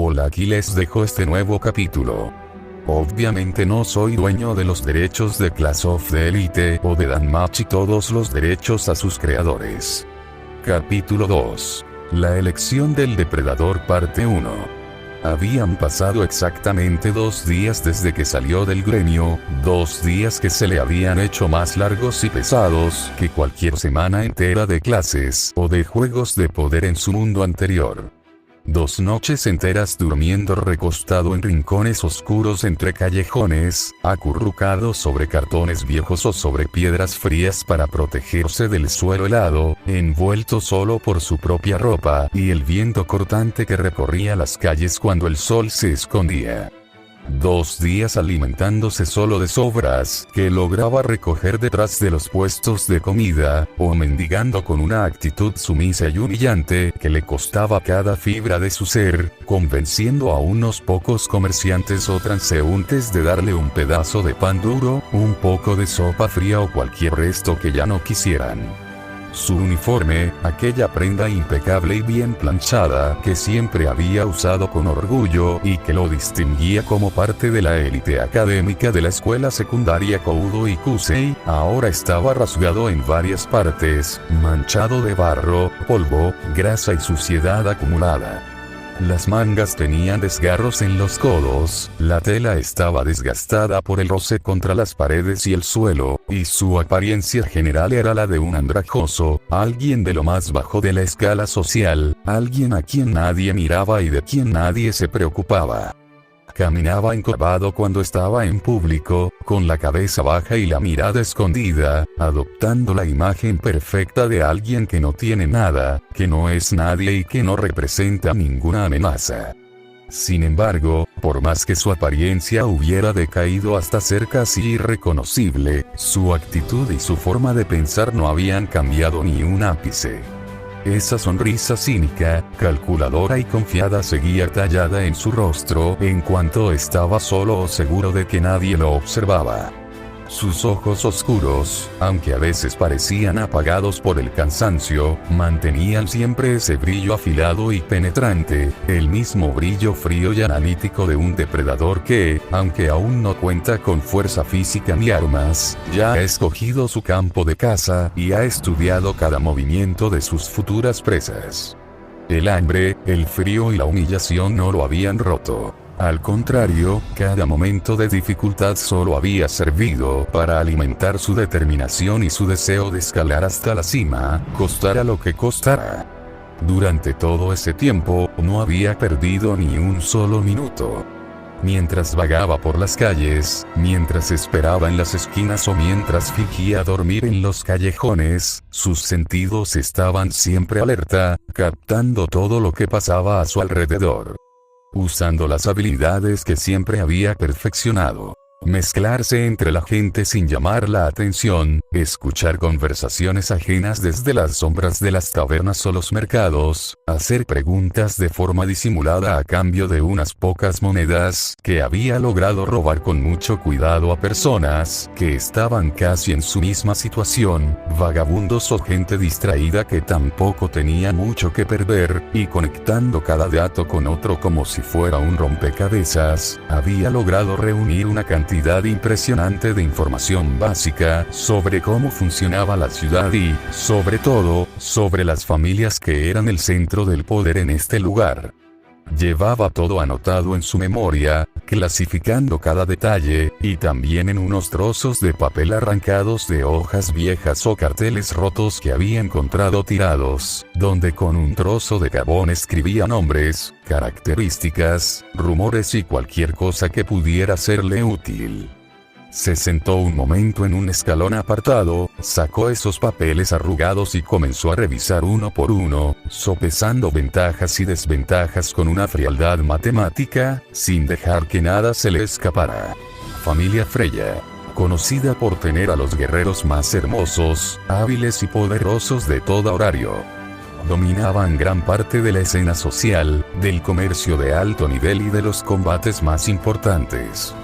Hola, aquí les dejo este nuevo capítulo. Obviamente no soy dueño de los derechos de Clash of the Elite o de Danmachi, todos los derechos a sus creadores. Capítulo 2. La elección del depredador parte 1. Habían pasado exactamente 2 días desde que salió del gremio, 2 días que se le habían hecho más largos y pesados que cualquier semana entera de clases o de juegos de poder en su mundo anterior. 2 noches enteras durmiendo recostado en rincones oscuros entre callejones, acurrucado sobre cartones viejos o sobre piedras frías para protegerse del suelo helado, envuelto solo por su propia ropa y el viento cortante que recorría las calles cuando el sol se escondía. 2 días alimentándose solo de sobras que lograba recoger detrás de los puestos de comida, o mendigando con una actitud sumisa y humillante que le costaba cada fibra de su ser, convenciendo a unos pocos comerciantes o transeúntes de darle un pedazo de pan duro, un poco de sopa fría o cualquier resto que ya no quisieran. Su uniforme, aquella prenda impecable y bien planchada que siempre había usado con orgullo y que lo distinguía como parte de la élite académica de la escuela secundaria Koudo y Kusei, ahora estaba rasgado en varias partes, manchado de barro, polvo, grasa y suciedad acumulada. Las mangas tenían desgarros en los codos, la tela estaba desgastada por el roce contra las paredes y el suelo, y su apariencia general era la de un andrajoso, alguien de lo más bajo de la escala social, alguien a quien nadie miraba y de quien nadie se preocupaba. Caminaba encorvado cuando estaba en público, con la cabeza baja y la mirada escondida, adoptando la imagen perfecta de alguien que no tiene nada, que no es nadie y que no representa ninguna amenaza. Sin embargo, por más que su apariencia hubiera decaído hasta ser casi irreconocible, su actitud y su forma de pensar no habían cambiado ni un ápice. Esa sonrisa cínica, calculadora y confiada seguía tallada en su rostro en cuanto estaba solo o seguro de que nadie lo observaba. Sus ojos oscuros, aunque a veces parecían apagados por el cansancio, mantenían siempre ese brillo afilado y penetrante, el mismo brillo frío y analítico de un depredador que, aunque aún no cuenta con fuerza física ni armas, ya ha escogido su campo de caza y ha estudiado cada movimiento de sus futuras presas. El hambre, el frío y la humillación no lo habían roto. Al contrario, cada momento de dificultad solo había servido para alimentar su determinación y su deseo de escalar hasta la cima, costara lo que costara. Durante todo ese tiempo, no había perdido ni un solo minuto. Mientras vagaba por las calles, mientras esperaba en las esquinas o mientras fingía dormir en los callejones, sus sentidos estaban siempre alerta, captando todo lo que pasaba a su alrededor. Usando las habilidades que siempre había perfeccionado. Mezclarse entre la gente sin llamar la atención, escuchar conversaciones ajenas desde las sombras de las tabernas o los mercados, hacer preguntas de forma disimulada a cambio de unas pocas monedas que había logrado robar con mucho cuidado a personas que estaban casi en su misma situación, vagabundos o gente distraída que tampoco tenía mucho que perder, y conectando cada dato con otro como si fuera un rompecabezas, había logrado reunir una cantidad impresionante de información básica sobre cómo funcionaba la ciudad y, sobre todo, sobre las familias que eran el centro del poder en este lugar. Llevaba todo anotado en su memoria, clasificando cada detalle, y también en unos trozos de papel arrancados de hojas viejas o carteles rotos que había encontrado tirados, donde con un trozo de carbón escribía nombres, características, rumores y cualquier cosa que pudiera serle útil. Se sentó un momento en un escalón apartado, sacó esos papeles arrugados y comenzó a revisar uno por uno, sopesando ventajas y desventajas con una frialdad matemática, sin dejar que nada se le escapara. Familia Freya. Conocida por tener a los guerreros más hermosos, hábiles y poderosos de todo horario. Dominaban gran parte de la escena social, del comercio de alto nivel y de los combates más importantes.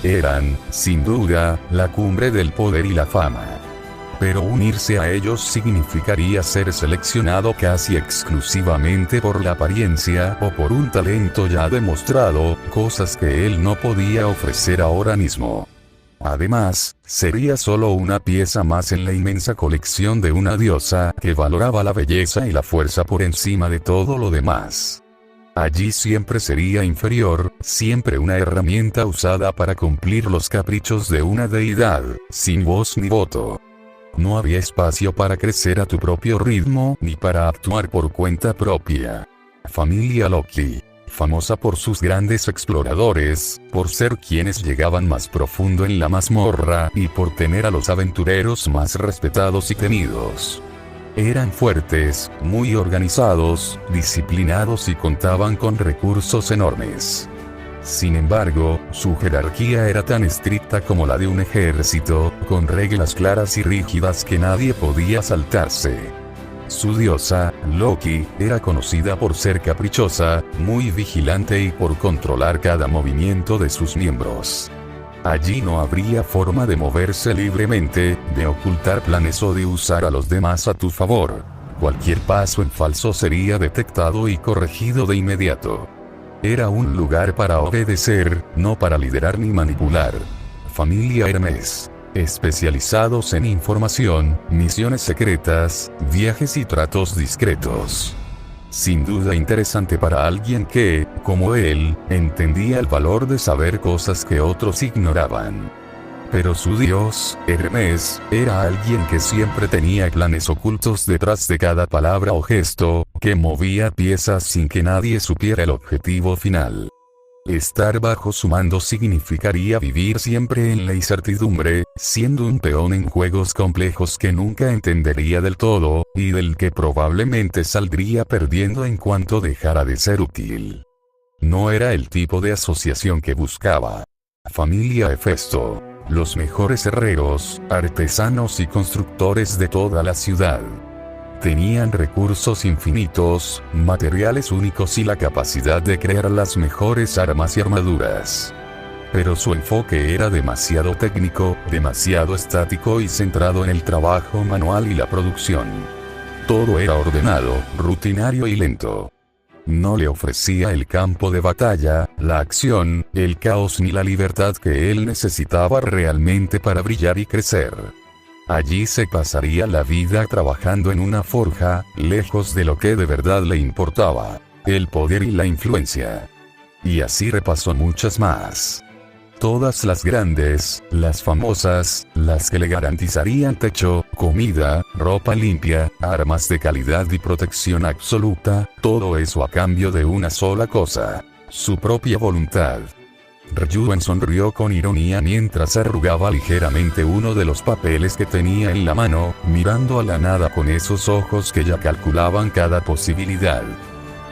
Eran, sin duda, la cumbre del poder y la fama. pero unirse a ellos significaría ser seleccionado casi exclusivamente por la apariencia o por un talento ya demostrado, cosas que él no podía ofrecer ahora mismo. Además, sería solo una pieza más en la inmensa colección de una diosa que valoraba la belleza y la fuerza por encima de todo lo demás. Allí siempre sería inferior, siempre una herramienta usada para cumplir los caprichos de una deidad, sin voz ni voto. No había espacio para crecer a tu propio ritmo ni para actuar por cuenta propia. Familia Loki. Famosa por sus grandes exploradores, por ser quienes llegaban más profundo en la mazmorra y por tener a los aventureros más respetados y temidos. Eran fuertes, muy organizados, disciplinados y contaban con recursos enormes. Sin embargo, su jerarquía era tan estricta como la de un ejército, con reglas claras y rígidas que nadie podía saltarse. Su diosa, Loki, era conocida por ser caprichosa, muy vigilante y por controlar cada movimiento de sus miembros. Allí no habría forma de moverse libremente, de ocultar planes o de usar a los demás a tu favor. Cualquier paso en falso sería detectado y corregido de inmediato. Era un lugar para obedecer, no para liderar ni manipular. Familia Hermes. Especializados en información, misiones secretas, viajes y tratos discretos. Sin duda interesante para alguien que, como él, entendía el valor de saber cosas que otros ignoraban. Pero su dios, Hermes, era alguien que siempre tenía planes ocultos detrás de cada palabra o gesto, que movía piezas sin que nadie supiera el objetivo final. Estar bajo su mando significaría vivir siempre en la incertidumbre, siendo un peón en juegos complejos que nunca entendería del todo, y del que probablemente saldría perdiendo en cuanto dejara de ser útil. No era el tipo de asociación que buscaba. Familia Hefesto. Los mejores herreros, artesanos y constructores de toda la ciudad. Tenían recursos infinitos, materiales únicos y la capacidad de crear las mejores armas y armaduras. Pero su enfoque era demasiado técnico, demasiado estático y centrado en el trabajo manual y la producción. Todo era ordenado, rutinario y lento. No le ofrecía el campo de batalla, la acción, el caos ni la libertad que él necesitaba realmente para brillar y crecer. Allí se pasaría la vida trabajando en una forja, lejos de lo que de verdad le importaba, el poder y la influencia. Y así repasó muchas más. Todas las grandes, las famosas, las que le garantizarían techo, comida, ropa limpia, armas de calidad y protección absoluta, todo eso a cambio de una sola cosa: su propia voluntad. Ryuen sonrió con ironía mientras arrugaba ligeramente uno de los papeles que tenía en la mano, mirando a la nada con esos ojos que ya calculaban cada posibilidad.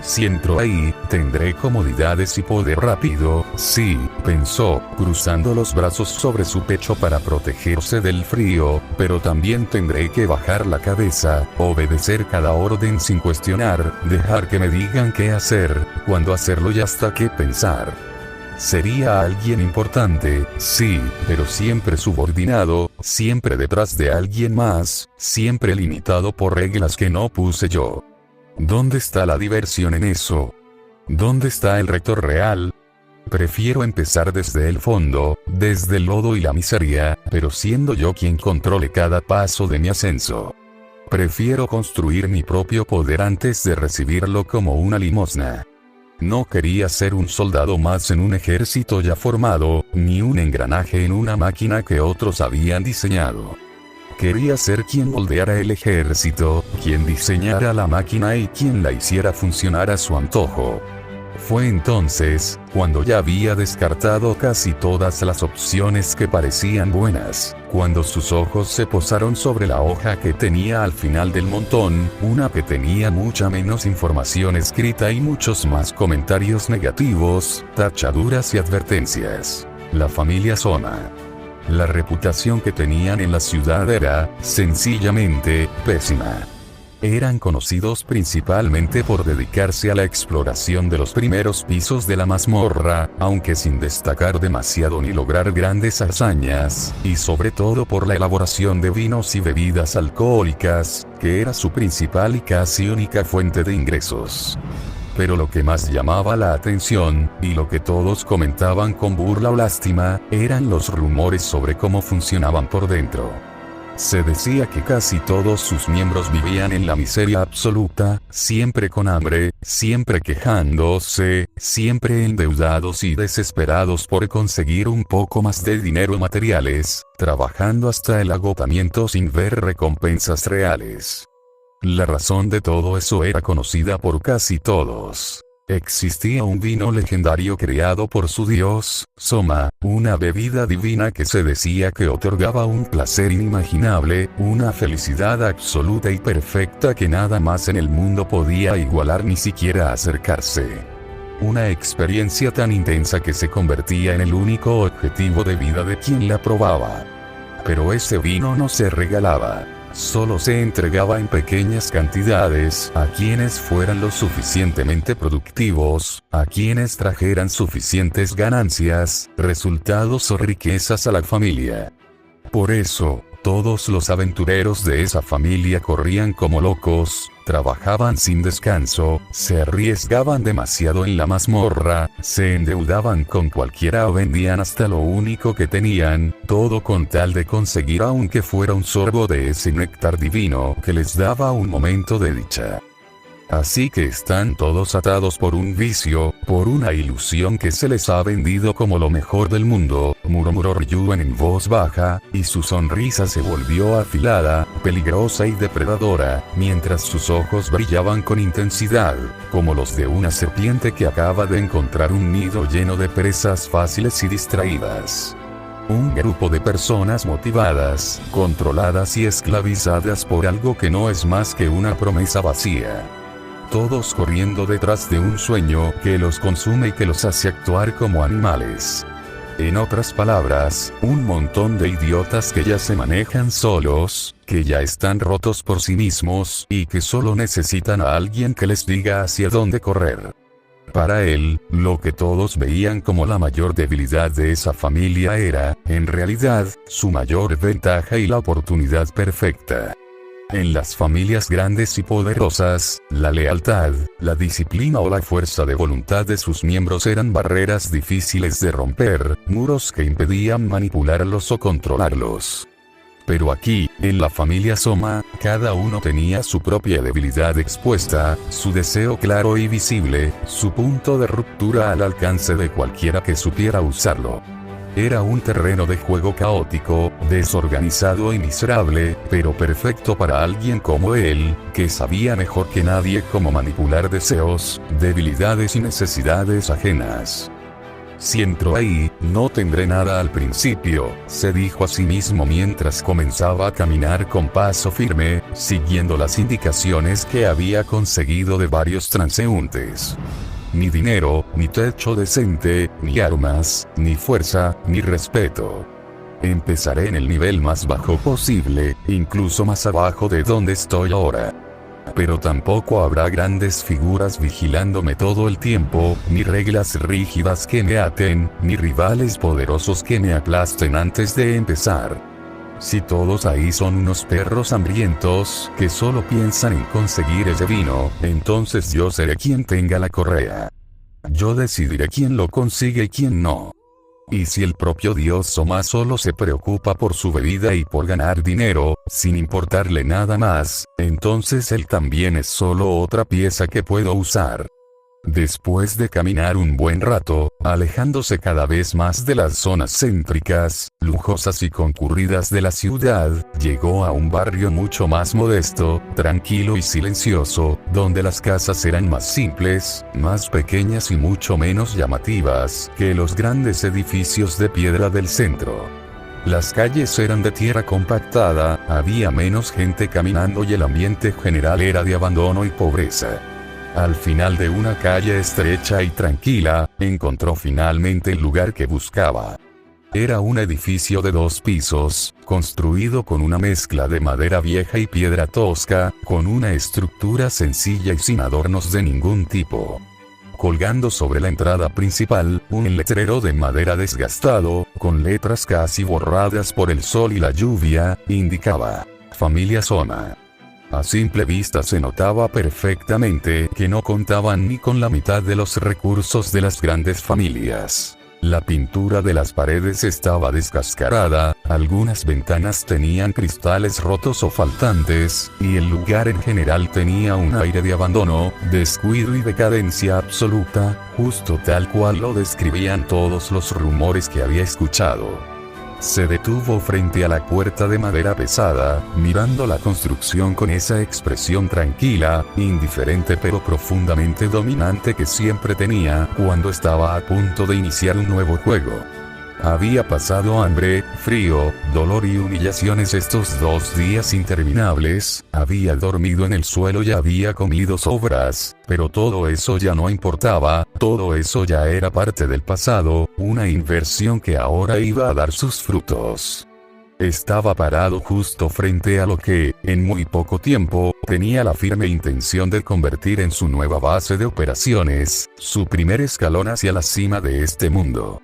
Si entro ahí, tendré comodidades y poder rápido, sí, pensó, cruzando los brazos sobre su pecho para protegerse del frío, pero también tendré que bajar la cabeza, obedecer cada orden sin cuestionar, dejar que me digan qué hacer, cuándo hacerlo y hasta qué pensar. Sería alguien importante, sí, pero siempre subordinado, siempre detrás de alguien más, siempre limitado por reglas que no puse yo. ¿Dónde está la diversión en eso? ¿Dónde está el reto real? Prefiero empezar desde el fondo, desde el lodo y la miseria, pero siendo yo quien controle cada paso de mi ascenso. Prefiero construir mi propio poder antes de recibirlo como una limosna. No quería ser un soldado más en un ejército ya formado, ni un engranaje en una máquina que otros habían diseñado. Quería ser quien moldeara el ejército, quien diseñara la máquina y quien la hiciera funcionar a su antojo. Fue entonces, cuando ya había descartado casi todas las opciones que parecían buenas, cuando sus ojos se posaron sobre la hoja que tenía al final del montón, una que tenía mucha menos información escrita y muchos más comentarios negativos, tachaduras y advertencias. La familia Soma. La reputación que tenían en la ciudad era, sencillamente, pésima. Eran conocidos principalmente por dedicarse a la exploración de los primeros pisos de la mazmorra, aunque sin destacar demasiado ni lograr grandes hazañas, y sobre todo por la elaboración de vinos y bebidas alcohólicas, que era su principal y casi única fuente de ingresos. Pero lo que más llamaba la atención, y lo que todos comentaban con burla o lástima, eran los rumores sobre cómo funcionaban por dentro. Se decía que casi todos sus miembros vivían en la miseria absoluta, siempre con hambre, siempre quejándose, siempre endeudados y desesperados por conseguir un poco más de dinero y materiales, trabajando hasta el agotamiento sin ver recompensas reales. La razón de todo eso era conocida por casi todos. Existía un vino legendario creado por su dios, Soma, una bebida divina que se decía que otorgaba un placer inimaginable, una felicidad absoluta y perfecta que nada más en el mundo podía igualar ni siquiera acercarse. Una experiencia tan intensa que se convertía en el único objetivo de vida de quien la probaba. Pero ese vino no se regalaba. Solo se entregaba en pequeñas cantidades a quienes fueran lo suficientemente productivos, a quienes trajeran suficientes ganancias, resultados o riquezas a la familia. Por eso, todos los aventureros de esa familia corrían como locos, trabajaban sin descanso, se arriesgaban demasiado en la mazmorra, se endeudaban con cualquiera o vendían hasta lo único que tenían, todo con tal de conseguir aunque fuera un sorbo de ese néctar divino que les daba un momento de dicha. Así que están todos atados por un vicio, por una ilusión que se les ha vendido como lo mejor del mundo, murmuró Ryuen en voz baja, y su sonrisa se volvió afilada, peligrosa y depredadora, mientras sus ojos brillaban con intensidad, como los de una serpiente que acaba de encontrar un nido lleno de presas fáciles y distraídas. Un grupo de personas motivadas, controladas y esclavizadas por algo que no es más que una promesa vacía. Todos corriendo detrás de un sueño que los consume y que los hace actuar como animales. En otras palabras, un montón de idiotas que ya se manejan solos, que ya están rotos por sí mismos y que solo necesitan a alguien que les diga hacia dónde correr. Para él, lo que todos veían como la mayor debilidad de esa familia era, en realidad, su mayor ventaja y la oportunidad perfecta. En las familias grandes y poderosas, la lealtad, la disciplina o la fuerza de voluntad de sus miembros eran barreras difíciles de romper, muros que impedían manipularlos o controlarlos. Pero aquí, en la familia Soma, cada uno tenía su propia debilidad expuesta, su deseo claro y visible, su punto de ruptura al alcance de cualquiera que supiera usarlo. Era un terreno de juego caótico, desorganizado y miserable, pero perfecto para alguien como él, que sabía mejor que nadie cómo manipular deseos, debilidades y necesidades ajenas. Si entro ahí, no tendré nada al principio, se dijo a sí mismo mientras comenzaba a caminar con paso firme, siguiendo las indicaciones que había conseguido de varios transeúntes. Ni dinero, ni techo decente, ni armas, ni fuerza, ni respeto. Empezaré en el nivel más bajo posible, incluso más abajo de donde estoy ahora. Pero tampoco habrá grandes figuras vigilándome todo el tiempo, ni reglas rígidas que me aten, ni rivales poderosos que me aplasten antes de empezar. Si todos ahí son unos perros hambrientos, que solo piensan en conseguir ese vino, entonces yo seré quien tenga la correa. Yo decidiré quién lo consigue y quién no. Y si el propio dios Soma solo se preocupa por su bebida y por ganar dinero, sin importarle nada más, entonces él también es solo otra pieza que puedo usar. Después de caminar un buen rato, alejándose cada vez más de las zonas céntricas, lujosas y concurridas de la ciudad, llegó a un barrio mucho más modesto, tranquilo y silencioso, donde las casas eran más simples, más pequeñas y mucho menos llamativas que los grandes edificios de piedra del centro. Las calles eran de tierra compactada, había menos gente caminando y el ambiente general era de abandono y pobreza. Al final de una calle estrecha y tranquila, encontró finalmente el lugar que buscaba. Era un edificio de 2 pisos, construido con una mezcla de madera vieja y piedra tosca, con una estructura sencilla y sin adornos de ningún tipo. Colgando sobre la entrada principal, un letrero de madera desgastado, con letras casi borradas por el sol y la lluvia, indicaba: Familia Sona. A simple vista se notaba perfectamente que no contaban ni con la mitad de los recursos de las grandes familias. La pintura de las paredes estaba descascarada, algunas ventanas tenían cristales rotos o faltantes, y el lugar en general tenía un aire de abandono, descuido y decadencia absoluta, justo tal cual lo describían todos los rumores que había escuchado. Se detuvo frente a la puerta de madera pesada, mirando la construcción con esa expresión tranquila, indiferente pero profundamente dominante que siempre tenía cuando estaba a punto de iniciar un nuevo juego. Había pasado hambre, frío, dolor y humillaciones estos 2 días interminables, había dormido en el suelo y había comido sobras, pero todo eso ya no importaba, todo eso ya era parte del pasado, una inversión que ahora iba a dar sus frutos. Estaba parado justo frente a lo que, en muy poco tiempo, tenía la firme intención de convertir en su nueva base de operaciones, su primer escalón hacia la cima de este mundo.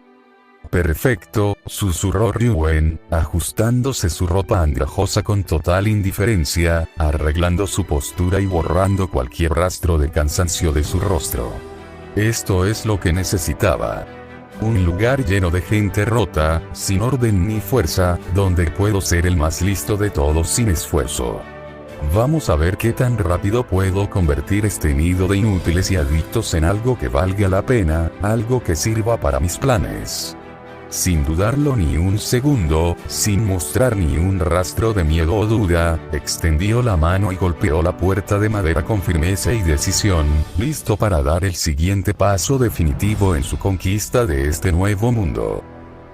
Perfecto, susurró Ryuen, ajustándose su ropa andrajosa con total indiferencia, arreglando su postura y borrando cualquier rastro de cansancio de su rostro. Esto es lo que necesitaba. Un lugar lleno de gente rota, sin orden ni fuerza, donde puedo ser el más listo de todos sin esfuerzo. Vamos a ver qué tan rápido puedo convertir este nido de inútiles y adictos en algo que valga la pena, algo que sirva para mis planes. Sin dudarlo ni un segundo, sin mostrar ni un rastro de miedo o duda, extendió la mano y golpeó la puerta de madera con firmeza y decisión, listo para dar el siguiente paso definitivo en su conquista de este nuevo mundo.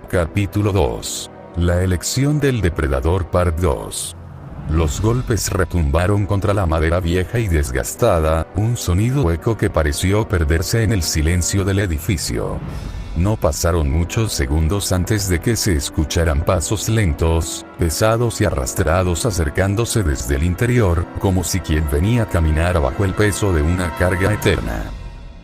Capítulo 2. La elección del depredador Part 2. Los golpes retumbaron contra la madera vieja y desgastada, un sonido hueco que pareció perderse en el silencio del edificio. No pasaron muchos segundos antes de que se escucharan pasos lentos, pesados y arrastrados acercándose desde el interior, como si quien venía a caminar bajo el peso de una carga eterna.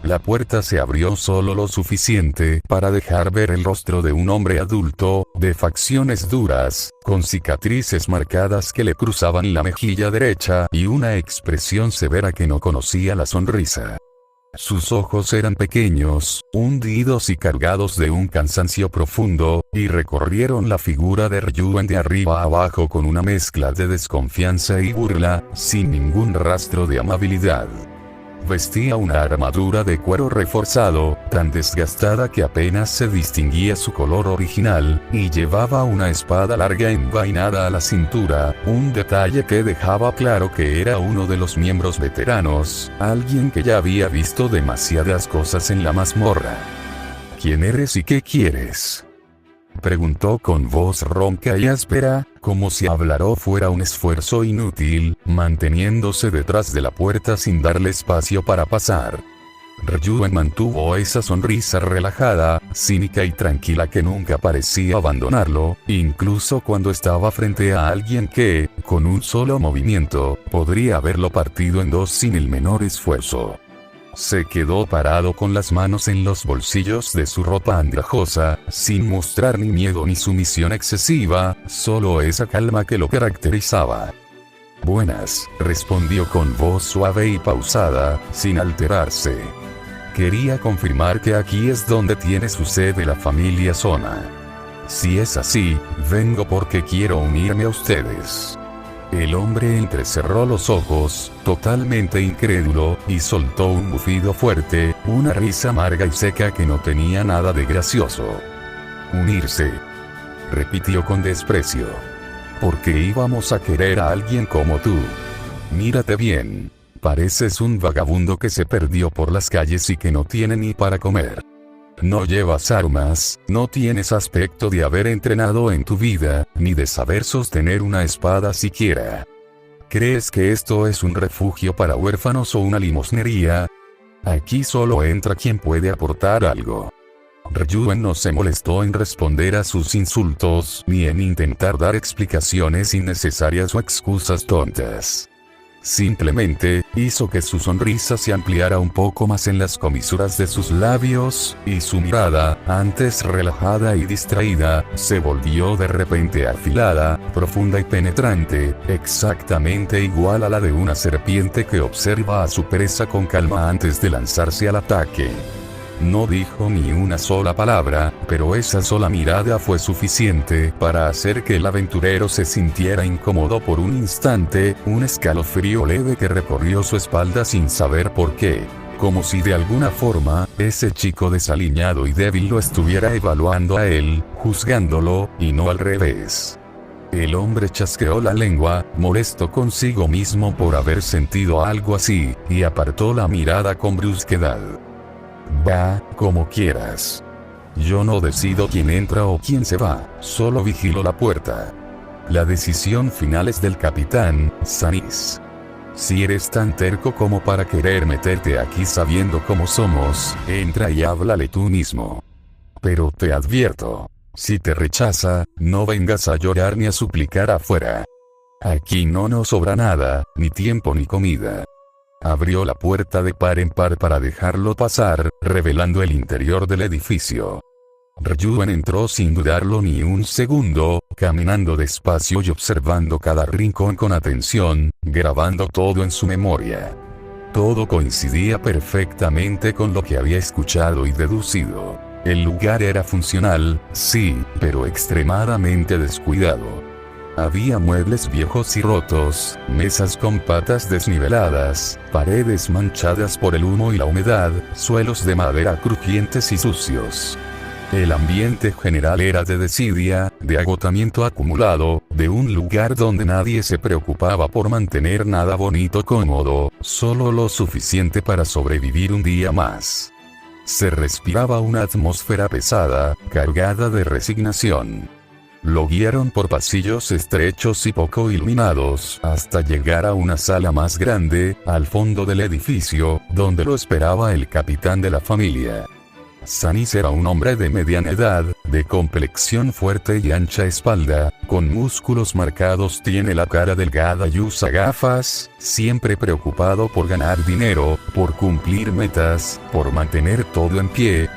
La puerta se abrió solo lo suficiente para dejar ver el rostro de un hombre adulto, de facciones duras, con cicatrices marcadas que le cruzaban la mejilla derecha y una expresión severa que no conocía la sonrisa. Sus ojos eran pequeños, hundidos y cargados de un cansancio profundo, y recorrieron la figura de Ryuen de arriba a abajo con una mezcla de desconfianza y burla, sin ningún rastro de amabilidad. Vestía una armadura de cuero reforzado, tan desgastada que apenas se distinguía su color original, y llevaba una espada larga envainada a la cintura, un detalle que dejaba claro que era uno de los miembros veteranos, alguien que ya había visto demasiadas cosas en la mazmorra. ¿Quién eres y qué quieres?, preguntó con voz ronca y áspera, como si hablar fuera un esfuerzo inútil, manteniéndose detrás de la puerta sin darle espacio para pasar. Ryuen mantuvo esa sonrisa relajada, cínica y tranquila que nunca parecía abandonarlo, incluso cuando estaba frente a alguien que, con un solo movimiento, podría haberlo partido en dos sin el menor esfuerzo. Se quedó parado con las manos en los bolsillos de su ropa andrajosa, sin mostrar ni miedo ni sumisión excesiva, solo esa calma que lo caracterizaba. «Buenas», respondió con voz suave y pausada, sin alterarse. «Quería confirmar que aquí es donde tiene su sede la familia Sona. Si es así, vengo porque quiero unirme a ustedes». El hombre entrecerró los ojos, totalmente incrédulo, y soltó un bufido fuerte, una risa amarga y seca que no tenía nada de gracioso. «Unirse», repitió con desprecio. «¿Por qué íbamos a querer a alguien como tú? Mírate bien. Pareces un vagabundo que se perdió por las calles y que no tiene ni para comer. No llevas armas, no tienes aspecto de haber entrenado en tu vida, ni de saber sostener una espada siquiera. ¿Crees que esto es un refugio para huérfanos o una limosnería? Aquí solo entra quien puede aportar algo. Ryuen no se molestó en responder a sus insultos, ni en intentar dar explicaciones innecesarias o excusas tontas. Simplemente, hizo que su sonrisa se ampliara un poco más en las comisuras de sus labios, y su mirada, antes relajada y distraída, se volvió de repente afilada, profunda y penetrante, exactamente igual a la de una serpiente que observa a su presa con calma antes de lanzarse al ataque. No dijo ni una sola palabra, pero esa sola mirada fue suficiente para hacer que el aventurero se sintiera incómodo por un instante, un escalofrío leve que recorrió su espalda sin saber por qué. Como si de alguna forma, ese chico desaliñado y débil lo estuviera evaluando a él, juzgándolo, y no al revés. El hombre chasqueó la lengua, molesto consigo mismo por haber sentido algo así, y apartó la mirada con brusquedad. Va, como quieras. Yo no decido quién entra o quién se va, solo vigilo la puerta. La decisión final es del capitán, Stannis. Si eres tan terco como para querer meterte aquí sabiendo cómo somos, entra y háblale tú mismo. Pero te advierto, si te rechaza, no vengas a llorar ni a suplicar afuera. Aquí no nos sobra nada, ni tiempo ni comida. Abrió la puerta de par en par para dejarlo pasar, revelando el interior del edificio. Ryuen entró sin dudarlo ni un segundo, caminando despacio y observando cada rincón con atención, grabando todo en su memoria. Todo coincidía perfectamente con lo que había escuchado y deducido. El lugar era funcional, sí, pero extremadamente descuidado. Había muebles viejos y rotos, mesas con patas desniveladas, paredes manchadas por el humo y la humedad, suelos de madera crujientes y sucios. El ambiente general era de desidia, de agotamiento acumulado, de un lugar donde nadie se preocupaba por mantener nada bonito cómodo, solo lo suficiente para sobrevivir un día más. Se respiraba una atmósfera pesada, cargada de resignación. Lo guiaron por pasillos estrechos y poco iluminados, hasta llegar a una sala más grande, al fondo del edificio, donde lo esperaba el capitán de la familia. Stannis era un hombre de mediana edad, de complexión fuerte y ancha espalda, con músculos marcados, tiene la cara delgada y usa gafas, siempre preocupado por ganar dinero, por cumplir metas, por mantener todo en pie.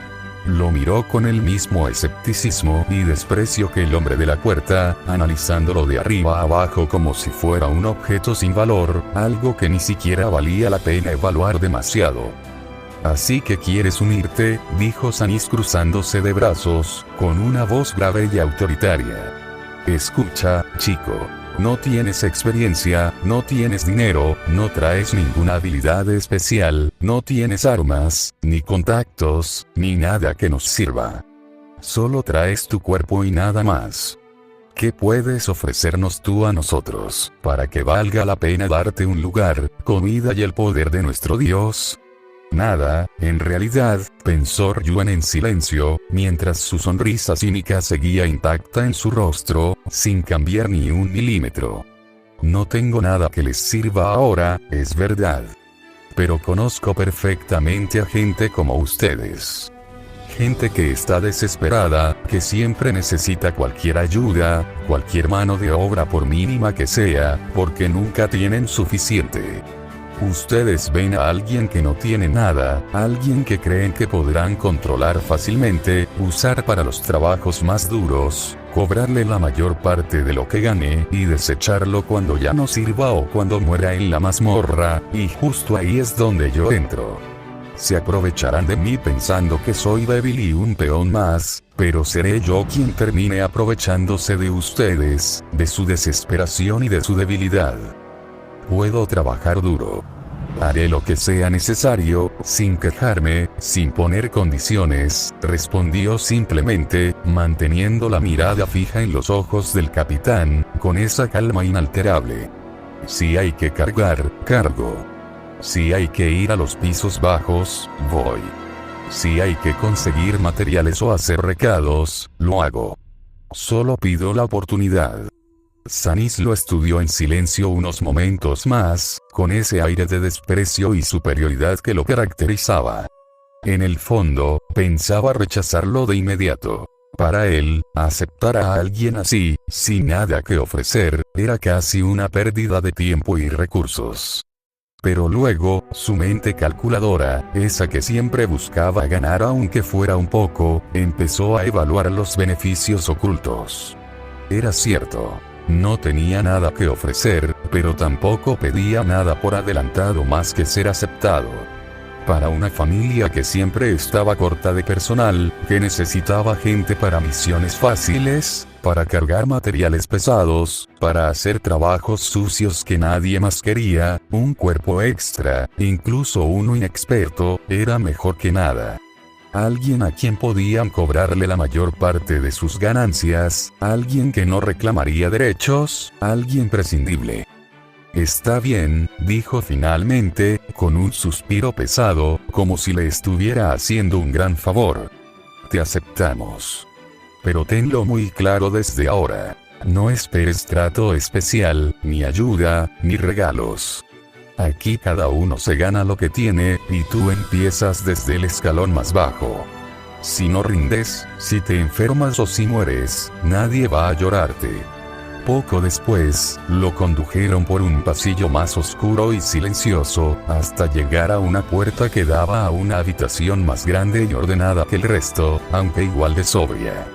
Lo miró con el mismo escepticismo y desprecio que el hombre de la puerta, analizándolo de arriba a abajo como si fuera un objeto sin valor, algo que ni siquiera valía la pena evaluar demasiado. Así que quieres unirte, dijo Stannis cruzándose de brazos, con una voz grave y autoritaria. Escucha, chico. No tienes experiencia, no tienes dinero, no traes ninguna habilidad especial, no tienes armas, ni contactos, ni nada que nos sirva. Solo traes tu cuerpo y nada más. ¿Qué puedes ofrecernos tú a nosotros, para que valga la pena darte un lugar, comida y el poder de nuestro Dios? Nada, en realidad, pensó Ryuen en silencio, mientras su sonrisa cínica seguía intacta en su rostro, sin cambiar ni un milímetro. No tengo nada que les sirva ahora, es verdad. Pero conozco perfectamente a gente como ustedes. Gente que está desesperada, que siempre necesita cualquier ayuda, cualquier mano de obra por mínima que sea, porque nunca tienen suficiente. Ustedes ven a alguien que no tiene nada, alguien que creen que podrán controlar fácilmente, usar para los trabajos más duros, cobrarle la mayor parte de lo que gane, y desecharlo cuando ya no sirva o cuando muera en la mazmorra, y justo ahí es donde yo entro. Se aprovecharán de mí pensando que soy débil y un peón más, pero seré yo quien termine aprovechándose de ustedes, de su desesperación y de su debilidad. Puedo trabajar duro. Haré lo que sea necesario, sin quejarme, sin poner condiciones, respondió simplemente, manteniendo la mirada fija en los ojos del capitán, con esa calma inalterable. Si hay que cargar, cargo. Si hay que ir a los pisos bajos, voy. Si hay que conseguir materiales o hacer recados, lo hago. Solo pido la oportunidad. Stannis lo estudió en silencio unos momentos más, con ese aire de desprecio y superioridad que lo caracterizaba. En el fondo, pensaba rechazarlo de inmediato. Para él, aceptar a alguien así, sin nada que ofrecer, era casi una pérdida de tiempo y recursos. Pero luego, su mente calculadora, esa que siempre buscaba ganar aunque fuera un poco, empezó a evaluar los beneficios ocultos. Era cierto. No tenía nada que ofrecer, pero tampoco pedía nada por adelantado más que ser aceptado. Para una familia que siempre estaba corta de personal, que necesitaba gente para misiones fáciles, para cargar materiales pesados, para hacer trabajos sucios que nadie más quería, un cuerpo extra, incluso uno inexperto, era mejor que nada. Alguien a quien podían cobrarle la mayor parte de sus ganancias, alguien que no reclamaría derechos, alguien prescindible. Está bien, dijo finalmente, con un suspiro pesado, como si le estuviera haciendo un gran favor. Te aceptamos. Pero tenlo muy claro desde ahora. No esperes trato especial, ni ayuda, ni regalos. Aquí cada uno se gana lo que tiene, y tú empiezas desde el escalón más bajo. Si no rindes, si te enfermas o si mueres, nadie va a llorarte. Poco después, lo condujeron por un pasillo más oscuro y silencioso, hasta llegar a una puerta que daba a una habitación más grande y ordenada que el resto, aunque igual de sobria.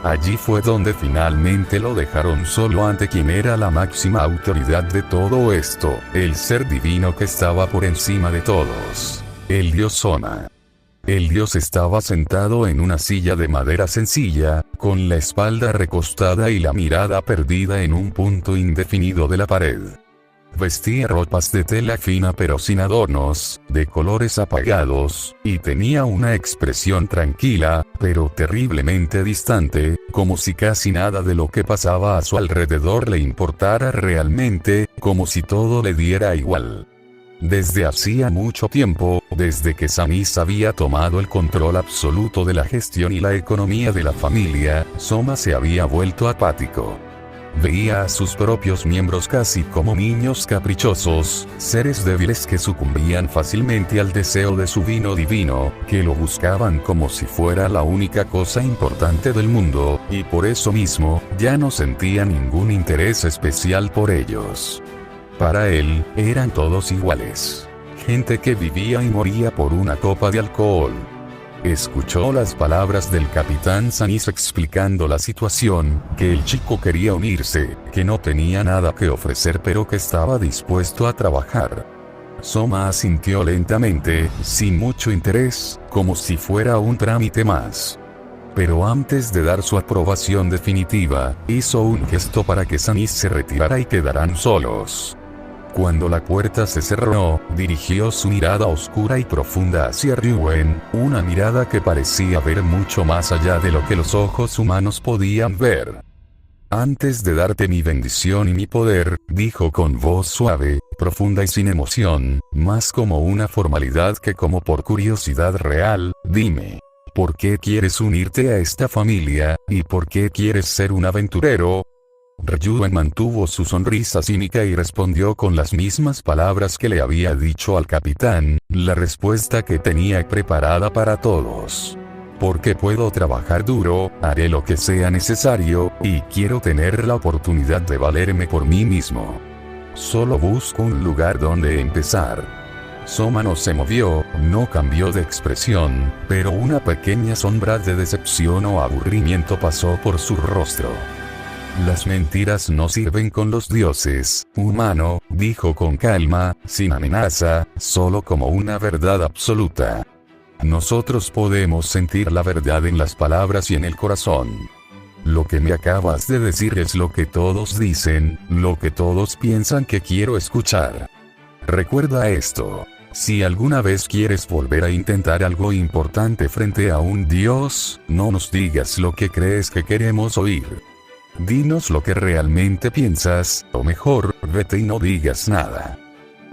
Allí fue donde finalmente lo dejaron solo ante quien era la máxima autoridad de todo esto, el ser divino que estaba por encima de todos. El dios Soma. El dios estaba sentado en una silla de madera sencilla, con la espalda recostada y la mirada perdida en un punto indefinido de la pared. Vestía ropas de tela fina pero sin adornos, de colores apagados, y tenía una expresión tranquila, pero terriblemente distante, como si casi nada de lo que pasaba a su alrededor le importara realmente, como si todo le diera igual. Desde hacía mucho tiempo, desde que Samis había tomado el control absoluto de la gestión y la economía de la familia, Soma se había vuelto apático. Veía a sus propios miembros casi como niños caprichosos, seres débiles que sucumbían fácilmente al deseo de su vino divino, que lo buscaban como si fuera la única cosa importante del mundo, y por eso mismo, ya no sentía ningún interés especial por ellos. Para él, eran todos iguales. Gente que vivía y moría por una copa de alcohol. Escuchó las palabras del capitán Sanis explicando la situación, que el chico quería unirse, que no tenía nada que ofrecer pero que estaba dispuesto a trabajar. Soma asintió lentamente, sin mucho interés, como si fuera un trámite más. Pero antes de dar su aprobación definitiva, hizo un gesto para que Sanis se retirara y quedaran solos. Cuando la puerta se cerró, dirigió su mirada oscura y profunda hacia Ryuen, una mirada que parecía ver mucho más allá de lo que los ojos humanos podían ver. Antes de darte mi bendición y mi poder, dijo con voz suave, profunda y sin emoción, más como una formalidad que como por curiosidad real, dime. ¿Por qué quieres unirte a esta familia, y por qué quieres ser un aventurero? Ryuen mantuvo su sonrisa cínica y respondió con las mismas palabras que le había dicho al capitán, la respuesta que tenía preparada para todos. Porque puedo trabajar duro, haré lo que sea necesario, y quiero tener la oportunidad de valerme por mí mismo. Solo busco un lugar donde empezar. Soma no se movió, no cambió de expresión, pero una pequeña sombra de decepción o aburrimiento pasó por su rostro. Las mentiras no sirven con los dioses, humano, dijo con calma, sin amenaza, solo como una verdad absoluta. Nosotros podemos sentir la verdad en las palabras y en el corazón. Lo que me acabas de decir es lo que todos dicen, lo que todos piensan que quiero escuchar. Recuerda esto. Si alguna vez quieres volver a intentar algo importante frente a un dios, no nos digas lo que crees que queremos oír. Dinos lo que realmente piensas, o mejor, vete y no digas nada.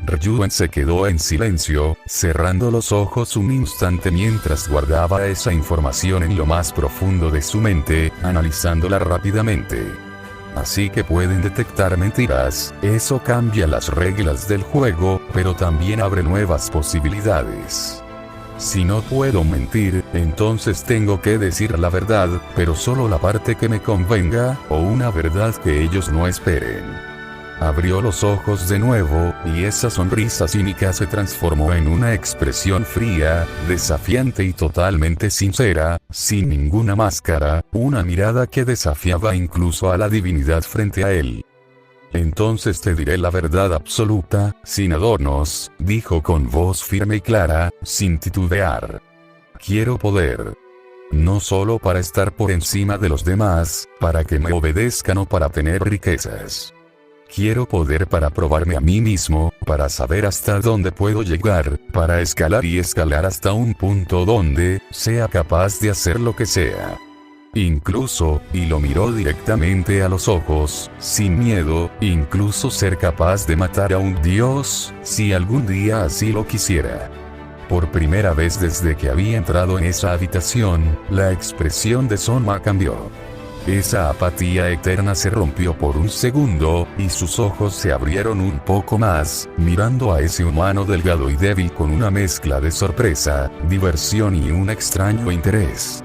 Ryuen se quedó en silencio, cerrando los ojos un instante mientras guardaba esa información en lo más profundo de su mente, analizándola rápidamente. Así que pueden detectar mentiras, eso cambia las reglas del juego, pero también abre nuevas posibilidades. Si no puedo mentir, entonces tengo que decir la verdad, pero solo la parte que me convenga, o una verdad que ellos no esperen. Abrió los ojos de nuevo, y esa sonrisa cínica se transformó en una expresión fría, desafiante y totalmente sincera, sin ninguna máscara, una mirada que desafiaba incluso a la divinidad frente a él. Entonces te diré la verdad absoluta, sin adornos, dijo con voz firme y clara, sin titubear. Quiero poder. No solo para estar por encima de los demás, para que me obedezcan o para tener riquezas. Quiero poder para probarme a mí mismo, para saber hasta dónde puedo llegar, para escalar y escalar hasta un punto donde sea capaz de hacer lo que sea. Incluso, y lo miró directamente a los ojos, sin miedo, incluso ser capaz de matar a un dios, si algún día así lo quisiera. Por primera vez desde que había entrado en esa habitación, la expresión de Soma cambió. Esa apatía eterna se rompió por un segundo, y sus ojos se abrieron un poco más, mirando a ese humano delgado y débil con una mezcla de sorpresa, diversión y un extraño interés.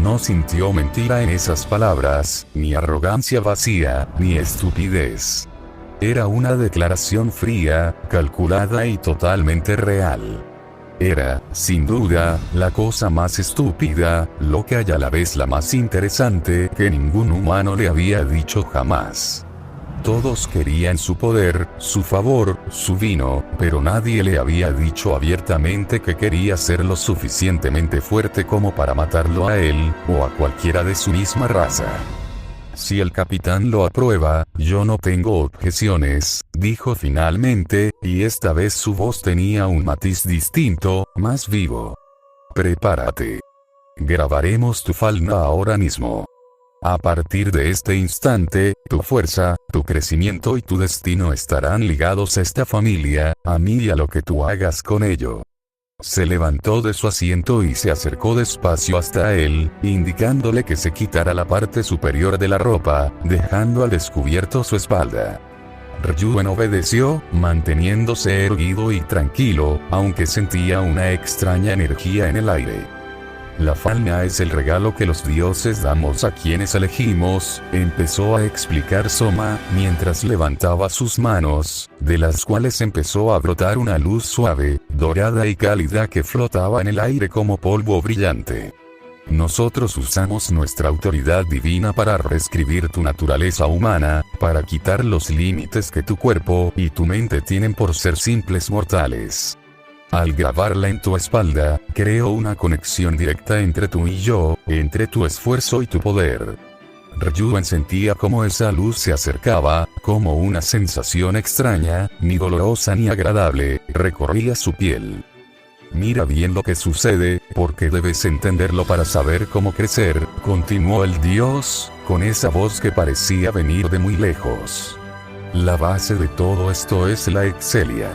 No sintió mentira en esas palabras, ni arrogancia vacía, ni estupidez. Era una declaración fría, calculada y totalmente real. Era, sin duda, la cosa más estúpida, loca y a la vez la más interesante que ningún humano le había dicho jamás. Todos querían su poder, su favor, su vino, pero nadie le había dicho abiertamente que quería ser lo suficientemente fuerte como para matarlo a él, o a cualquiera de su misma raza. Si el capitán lo aprueba, yo no tengo objeciones, dijo finalmente, y esta vez su voz tenía un matiz distinto, más vivo. Prepárate. Grabaremos tu falda ahora mismo. A partir de este instante, tu fuerza, tu crecimiento y tu destino estarán ligados a esta familia, a mí y a lo que tú hagas con ello. Se levantó de su asiento y se acercó despacio hasta él, indicándole que se quitara la parte superior de la ropa, dejando al descubierto su espalda. Ryuen obedeció, manteniéndose erguido y tranquilo, aunque sentía una extraña energía en el aire. La falda es el regalo que los dioses damos a quienes elegimos, empezó a explicar Soma, mientras levantaba sus manos, de las cuales empezó a brotar una luz suave, dorada y cálida que flotaba en el aire como polvo brillante. Nosotros usamos nuestra autoridad divina para reescribir tu naturaleza humana, para quitar los límites que tu cuerpo y tu mente tienen por ser simples mortales. Al grabarla en tu espalda, creo una conexión directa entre tú y yo, entre tu esfuerzo y tu poder. Ryuen sentía como esa luz se acercaba, como una sensación extraña, ni dolorosa ni agradable, recorría su piel. Mira bien lo que sucede, porque debes entenderlo para saber cómo crecer, continuó el dios, con esa voz que parecía venir de muy lejos. La base de todo esto es la excelia.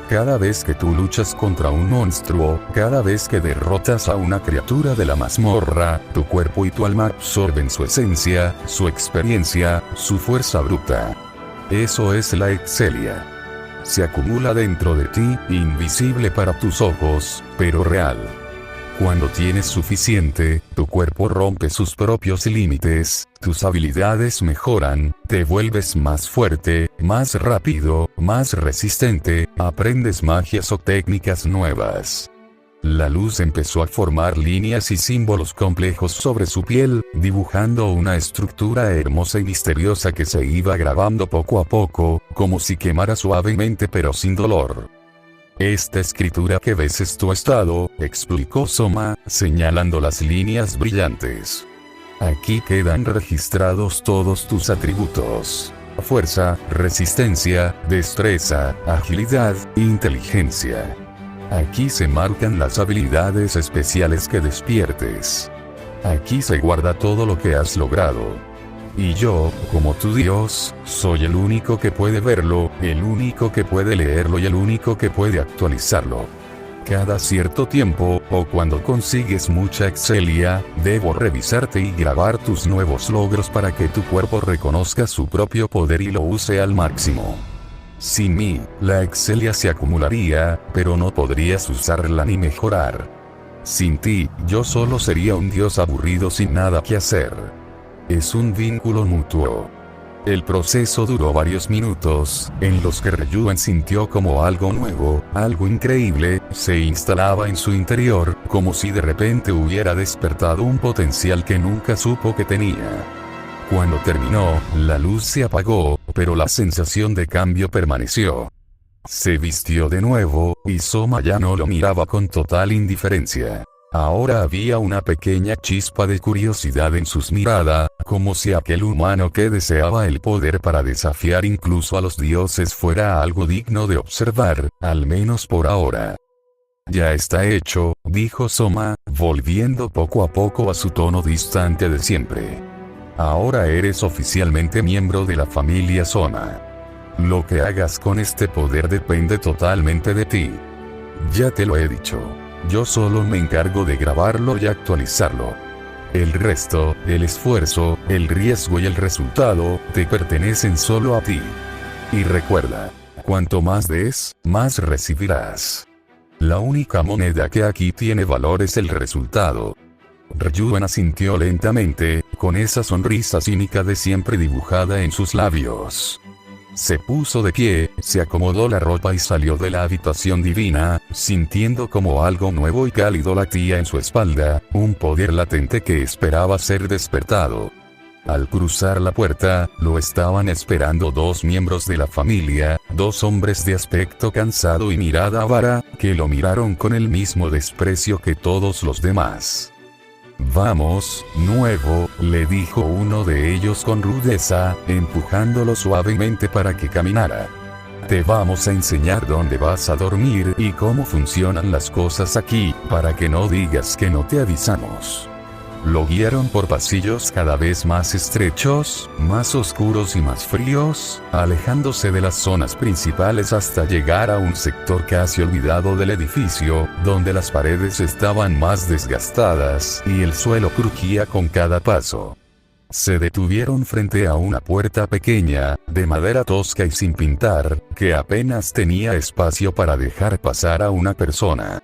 Cada vez que tú luchas contra un monstruo, cada vez que derrotas a una criatura de la mazmorra, tu cuerpo y tu alma absorben su esencia, su experiencia, su fuerza bruta. Eso es la excelia. Se acumula dentro de ti, invisible para tus ojos, pero real. Cuando tienes suficiente, tu cuerpo rompe sus propios límites, tus habilidades mejoran, te vuelves más fuerte, más rápido, más resistente, aprendes magias o técnicas nuevas. La luz empezó a formar líneas y símbolos complejos sobre su piel, dibujando una estructura hermosa y misteriosa que se iba grabando poco a poco, como si quemara suavemente pero sin dolor. Esta escritura que ves es tu estado, explicó Soma, señalando las líneas brillantes. Aquí quedan registrados todos tus atributos: fuerza, resistencia, destreza, agilidad, inteligencia. Aquí se marcan las habilidades especiales que despiertes. Aquí se guarda todo lo que has logrado. Y yo, como tu Dios, soy el único que puede verlo, el único que puede leerlo y el único que puede actualizarlo. Cada cierto tiempo, o cuando consigues mucha excelia, debo revisarte y grabar tus nuevos logros para que tu cuerpo reconozca su propio poder y lo use al máximo. Sin mí, la Excelia se acumularía, pero no podrías usarla ni mejorar. Sin ti, yo solo sería un dios aburrido sin nada que hacer. Es un vínculo mutuo. El proceso duró varios minutos, en los que Ryuan sintió como algo nuevo, algo increíble, se instalaba en su interior, como si de repente hubiera despertado un potencial que nunca supo que tenía. Cuando terminó, la luz se apagó, pero la sensación de cambio permaneció. Se vistió de nuevo, y Soma ya no lo miraba con total indiferencia. Ahora había una pequeña chispa de curiosidad en sus miradas, como si aquel humano que deseaba el poder para desafiar incluso a los dioses fuera algo digno de observar, al menos por ahora. Ya está hecho, dijo Soma, volviendo poco a poco a su tono distante de siempre. Ahora eres oficialmente miembro de la familia Soma. Lo que hagas con este poder depende totalmente de ti. Ya te lo he dicho. Yo solo me encargo de grabarlo y actualizarlo. El resto, el esfuerzo, el riesgo y el resultado, te pertenecen solo a ti. Y recuerda, cuanto más des, más recibirás. La única moneda que aquí tiene valor es el resultado. Ryuan asintió lentamente, con esa sonrisa cínica de siempre dibujada en sus labios. Se puso de pie, se acomodó la ropa y salió de la habitación divina, sintiendo como algo nuevo y cálido latía en su espalda, un poder latente que esperaba ser despertado. Al cruzar la puerta, lo estaban esperando dos miembros de la familia, dos hombres de aspecto cansado y mirada avara, que lo miraron con el mismo desprecio que todos los demás. Vamos, nuevo, le dijo uno de ellos con rudeza, empujándolo suavemente para que caminara. Te vamos a enseñar dónde vas a dormir y cómo funcionan las cosas aquí, para que no digas que no te avisamos. Lo guiaron por pasillos cada vez más estrechos, más oscuros y más fríos, alejándose de las zonas principales hasta llegar a un sector casi olvidado del edificio, donde las paredes estaban más desgastadas y el suelo crujía con cada paso. Se detuvieron frente a una puerta pequeña, de madera tosca y sin pintar, que apenas tenía espacio para dejar pasar a una persona.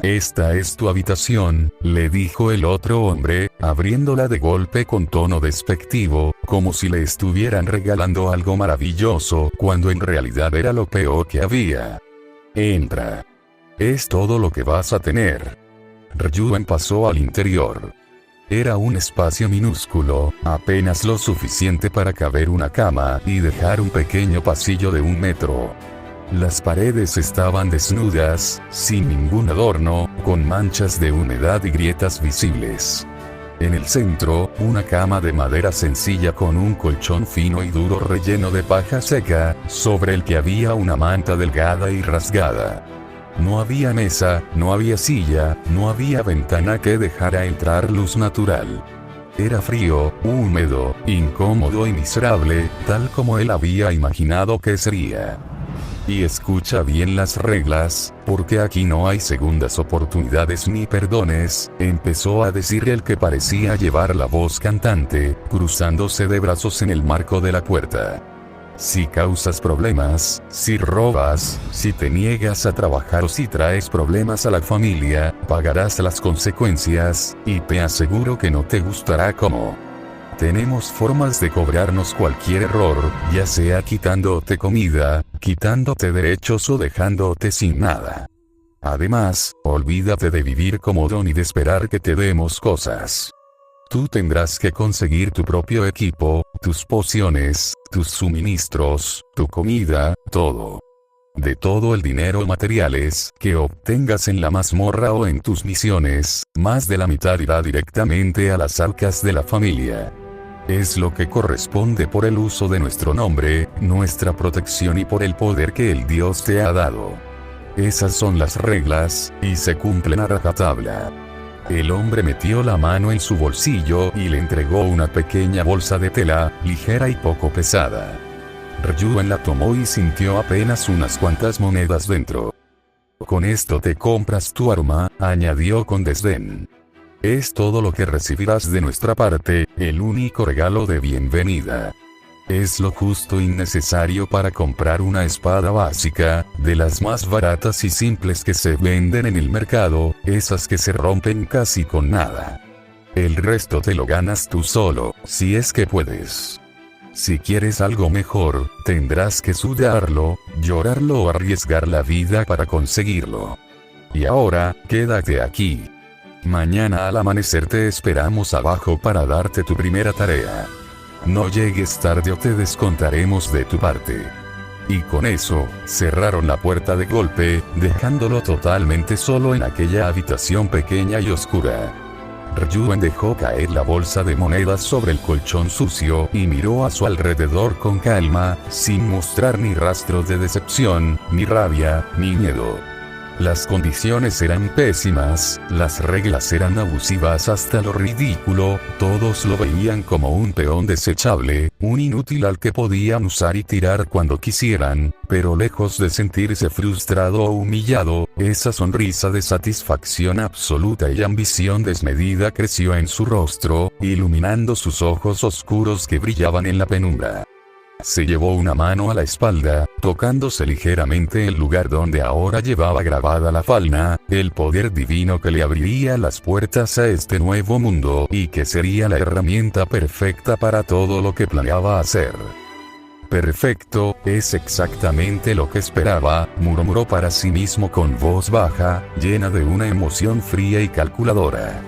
Esta es tu habitación, le dijo el otro hombre, abriéndola de golpe con tono despectivo, como si le estuvieran regalando algo maravilloso, cuando en realidad era lo peor que había. Entra. Es todo lo que vas a tener. Ryuan pasó al interior. Era un espacio minúsculo, apenas lo suficiente para caber una cama y dejar un pequeño pasillo de 1 metro. Las paredes estaban desnudas, sin ningún adorno, con manchas de humedad y grietas visibles. En el centro, una cama de madera sencilla con un colchón fino y duro relleno de paja seca, sobre el que había una manta delgada y rasgada. No había mesa, no había silla, no había ventana que dejara entrar luz natural. Era frío, húmedo, incómodo y miserable, tal como él había imaginado que sería. Y escucha bien las reglas, porque aquí no hay segundas oportunidades ni perdones, empezó a decir el que parecía llevar la voz cantante, cruzándose de brazos en el marco de la puerta. Si causas problemas, si robas, si te niegas a trabajar o si traes problemas a la familia, pagarás las consecuencias, y te aseguro que no te gustará cómo. Tenemos formas de cobrarnos cualquier error, ya sea quitándote comida, quitándote derechos o dejándote sin nada. Además, olvídate de vivir cómodo ni de esperar que te demos cosas. Tú tendrás que conseguir tu propio equipo, tus pociones, tus suministros, tu comida, todo. De todo el dinero o materiales que obtengas en la mazmorra o en tus misiones, más de la mitad irá directamente a las arcas de la familia. Es lo que corresponde por el uso de nuestro nombre, nuestra protección y por el poder que el Dios te ha dado. Esas son las reglas, y se cumplen a rajatabla. El hombre metió la mano en su bolsillo y le entregó una pequeña bolsa de tela, ligera y poco pesada. Ryuan la tomó y sintió apenas unas cuantas monedas dentro. Con esto te compras tu arma, añadió con desdén. Es todo lo que recibirás de nuestra parte, el único regalo de bienvenida. Es lo justo y necesario para comprar una espada básica, de las más baratas y simples que se venden en el mercado, esas que se rompen casi con nada. El resto te lo ganas tú solo, si es que puedes. Si quieres algo mejor, tendrás que sudarlo, llorarlo o arriesgar la vida para conseguirlo. Y ahora, quédate aquí. Mañana al amanecer te esperamos abajo para darte tu primera tarea. No llegues tarde o te descontaremos de tu parte. Y con eso, cerraron la puerta de golpe, dejándolo totalmente solo en aquella habitación pequeña y oscura. Ryuan dejó caer la bolsa de monedas sobre el colchón sucio y miró a su alrededor con calma, sin mostrar ni rastro de decepción, ni rabia, ni miedo. Las condiciones eran pésimas, las reglas eran abusivas hasta lo ridículo, todos lo veían como un peón desechable, un inútil al que podían usar y tirar cuando quisieran, pero lejos de sentirse frustrado o humillado, esa sonrisa de satisfacción absoluta y ambición desmedida creció en su rostro, iluminando sus ojos oscuros que brillaban en la penumbra. Se llevó una mano a la espalda, tocándose ligeramente el lugar donde ahora llevaba grabada la falna, el poder divino que le abriría las puertas a este nuevo mundo y que sería la herramienta perfecta para todo lo que planeaba hacer. Perfecto, es exactamente lo que esperaba, murmuró para sí mismo con voz baja, llena de una emoción fría y calculadora.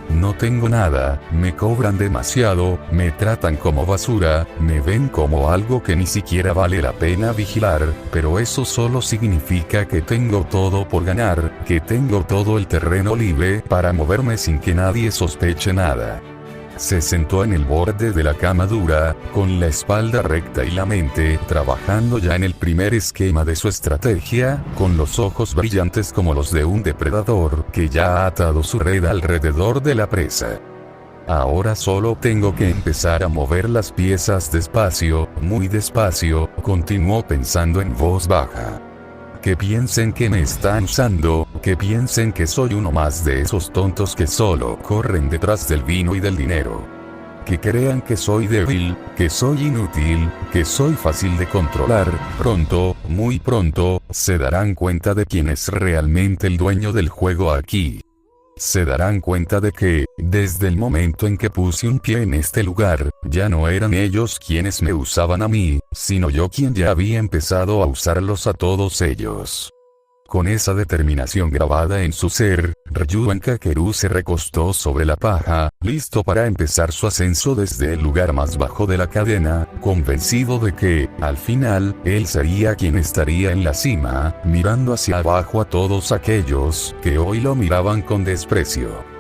No tengo nada, me cobran demasiado, me tratan como basura, me ven como algo que ni siquiera vale la pena vigilar, pero eso solo significa que tengo todo por ganar, que tengo todo el terreno libre para moverme sin que nadie sospeche nada. Se sentó en el borde de la cama dura, con la espalda recta y la mente trabajando ya en el primer esquema de su estrategia, con los ojos brillantes como los de un depredador que ya ha atado su red alrededor de la presa. Ahora solo tengo que empezar a mover las piezas despacio, muy despacio, continuó pensando en voz baja. Que piensen que me están usando, que piensen que soy uno más de esos tontos que solo corren detrás del vino y del dinero. Que crean que soy débil, que soy inútil, que soy fácil de controlar, pronto, muy pronto, se darán cuenta de quién es realmente el dueño del juego aquí. Se darán cuenta de que, desde el momento en que puse un pie en este lugar, ya no eran ellos quienes me usaban a mí, sino yo quien ya había empezado a usarlos a todos ellos. Con esa determinación grabada en su ser, Ryuan Kakeru se recostó sobre la paja, listo para empezar su ascenso desde el lugar más bajo de la cadena, convencido de que, al final, él sería quien estaría en la cima, mirando hacia abajo a todos aquellos que hoy lo miraban con desprecio.